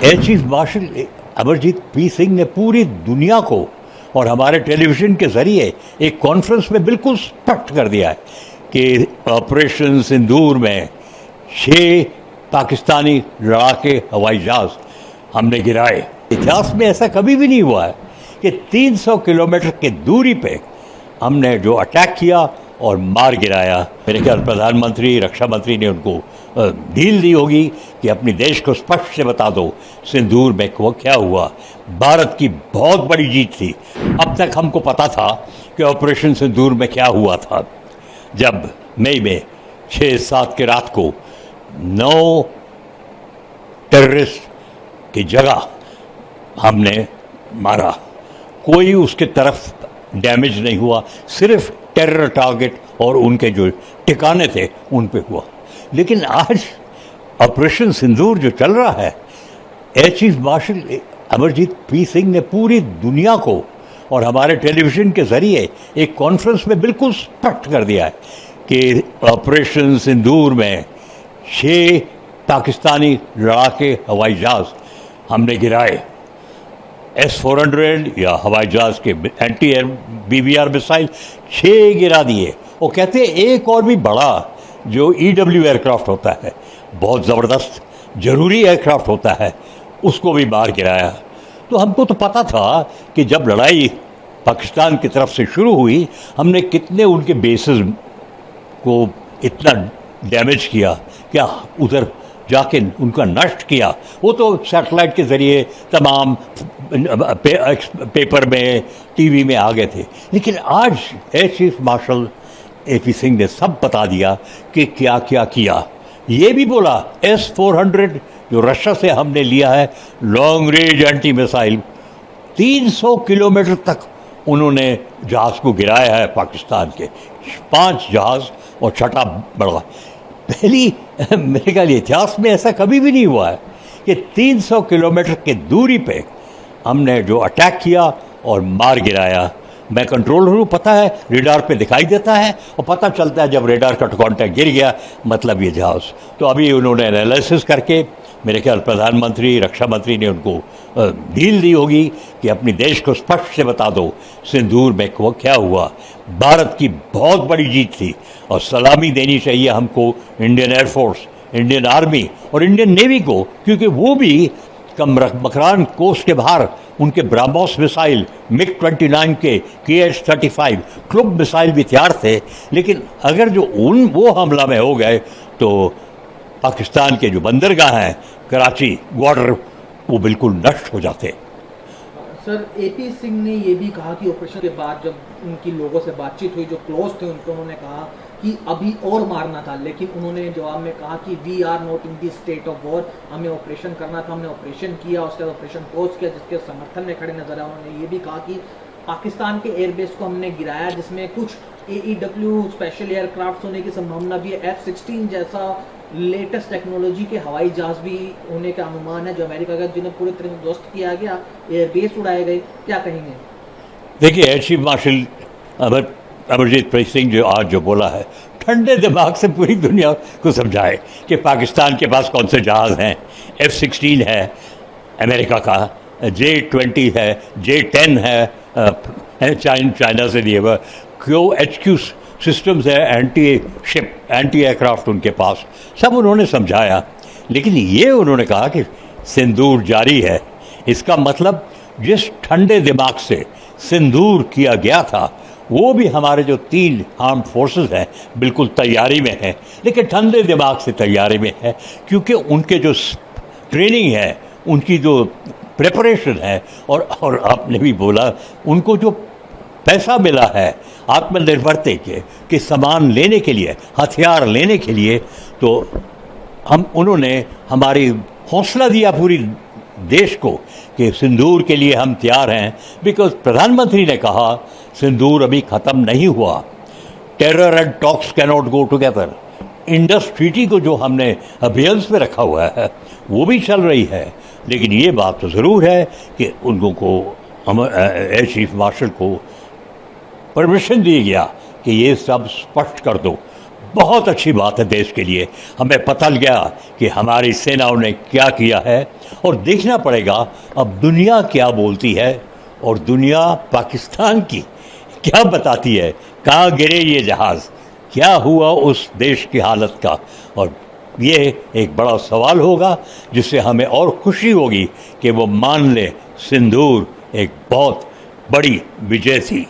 Air chief marshal Amarjeet P Singh ने पूरी दुनिया को और हमारे टेलीविज़न के ज़रिए एक कॉन्फ्रेंस में बिल्कुल स्पष्ट कर दिया है कि ऑपरेशन सिंदूर में 6 पाकिस्तानी लड़ाके हवाई जहाज़ हमने गिराए। इतिहास में ऐसा कभी भी नहीं हुआ है कि 300 किलोमीटर की दूरी पे हमने जो अटैक किया और मार गिराया। मेरे ख्याल प्रधानमंत्री रक्षा मंत्री ने उनको ढील दी होगी कि अपने देश को स्पष्ट से बता दो सिंदूर में वो क्या हुआ। भारत की बहुत बड़ी जीत थी। अब तक हमको पता था कि ऑपरेशन सिंदूर में क्या हुआ था। जब मई में 6-7 की रात को 9 टेररिस्ट की जगह हमने मारा, कोई उसके तरफ डैमेज नहीं हुआ, सिर्फ टेरर टारगेट और उनके जो ठिकाने थे उन पे हुआ। लेकिन आज ऑपरेशन सिंदूर जो चल रहा है, air chief marshal Amarjeet P Singh ने पूरी दुनिया को और हमारे टेलीविज़न के ज़रिए एक कॉन्फ्रेंस में बिल्कुल स्पष्ट कर दिया है कि ऑपरेशन सिंदूर में 6 पाकिस्तानी लड़ाके हवाई जहाज़ हमने गिराए। S-400 या हवाई जहाज़ के एंटी एयर BBR मिसाइल 6 गिरा दिए। वो कहते हैं एक और भी बड़ा जो EW एयरक्राफ्ट होता है, बहुत ज़बरदस्त ज़रूरी एयरक्राफ्ट होता है, उसको भी मार गिराया। तो हमको तो पता था कि जब लड़ाई पाकिस्तान की तरफ से शुरू हुई, हमने कितने उनके बेसेस को इतना डैमेज किया, क्या उधर जाके उनका नष्ट किया। वो तो सैटेलाइट के ज़रिए तमाम पेपर में, टीवी में आ गए थे। लेकिन आज air chief marshal AP Singh ने सब बता दिया कि क्या क्या किया। ये भी बोला S-400 जो रशिया से हमने लिया है, long range anti missile, 300 kilometre तक उन्होंने जहाज़ को गिराया है पाकिस्तान के। 5 जहाज़ और 6ठा बड़ा। पहली मेरे ख्याल इतिहास में ऐसा कभी भी नहीं हुआ है कि 300 किलोमीटर की दूरी पे हमने जो अटैक किया और मार गिराया। मैं कंट्रोल रूम, पता है रेडार पे दिखाई देता है और पता चलता है जब रेडार का कॉन्टैक्ट गिर गया, मतलब ये जहाज़। तो अभी उन्होंने एनालिसिस करके मेरे ख्याल प्रधानमंत्री रक्षा मंत्री ने उनको ढील दी होगी कि अपने देश को स्पष्ट से बता दो सिंदूर में वो क्या हुआ। भारत की बहुत बड़ी जीत थी और सलामी देनी चाहिए हमको इंडियन एयरफोर्स, इंडियन आर्मी और इंडियन नेवी को, क्योंकि वो भी मकरान कोस्ट के बाहर उनके ब्राह्मोस मिसाइल, MiG-29 के KH-35 क्लब मिसाइल भी तैयार थे। लेकिन अगर जो वो हमला में हो गए तो पाकिस्तान के जो बंदरगाह हैं कराची, ग्वादर, वो बिल्कुल नष्ट हो जाते। सर, AP सिंह ने ये भी कहा कि ऑपरेशन के बाद जब उनकी लोगों से बातचीत हुई, जो क्लोज थे उनको, उन्होंने कहा कि अभी और मारना था, लेकिन उन्होंने जवाब में कहा कि we are not in the state of war, हमें ऑपरेशन करना था, हमने ऑपरेशन किया, उसके बाद ऑपरेशन पोस्ट किया, जिसके समर्थन में खड़े नजर आए। उन्होंने ये भी कहा कि पाकिस्तान के एयरबेस को हमने गिराया, जिसमें कुछ AEW स्पेशल एयरक्राफ्ट होने की संभावना भी है, F-16 जैसा लेटेस्ट टेक्नोलॉजी के हवाई जहाज भी होने का अनुमान है जो अमेरिका का, जिन्हें पूरी तरह से ध्वस्त किया गया, एयरबेस उड़ाए गए। क्या कहेंगे? देखिए, air chief marshal Amarjeet P Singh जो आज जो बोला है, ठंडे दिमाग से पूरी दुनिया को समझाए कि पाकिस्तान के पास कौन से जहाज़ हैं। F-16 है अमेरिका का, J-20 है, J-10 है चाइना से लिए हुआ, QHQ सिस्टम्स है, एंटी एयरक्राफ्ट उनके पास, सब उन्होंने समझाया। लेकिन ये उन्होंने कहा कि सिंदूर जारी है। इसका मतलब जिस ठंडे दिमाग से सिंदूर किया गया था, वो भी हमारे जो 3 आर्म्ड फोर्सेस हैं बिल्कुल तैयारी में हैं। लेकिन ठंडे दिमाग से तैयारी में है क्योंकि उनके जो ट्रेनिंग है, उनकी जो प्रिपरेशन है, और आपने भी बोला उनको जो पैसा मिला है आत्मनिर्भरता के सामान लेने के लिए, हथियार लेने के लिए, तो उन्होंने हमारी हौसला दिया पूरी देश को कि सिंदूर के लिए हम तैयार हैं। बिकॉज प्रधानमंत्री ने कहा सिंदूर अभी ख़त्म नहीं हुआ। Terror and talks cannot go together. Indus treaty को जो हमने अभियान में रखा हुआ है वो भी चल रही है। लेकिन ये बात तो ज़रूर है कि उनको एयर चीफ मार्शल को परमिशन दी गया कि ये सब स्पष्ट कर दो। बहुत अच्छी बात है देश के लिए। हमें पता लग गया कि हमारी सेनाओं ने क्या किया है, और देखना पड़ेगा अब दुनिया क्या बोलती है और दुनिया पाकिस्तान की क्या बताती है। कहाँ गिरे ये जहाज़, क्या हुआ उस देश की हालत का, और ये एक बड़ा सवाल होगा जिससे हमें और खुशी होगी कि वो मान ले सिंदूर एक बहुत बड़ी विजय थी।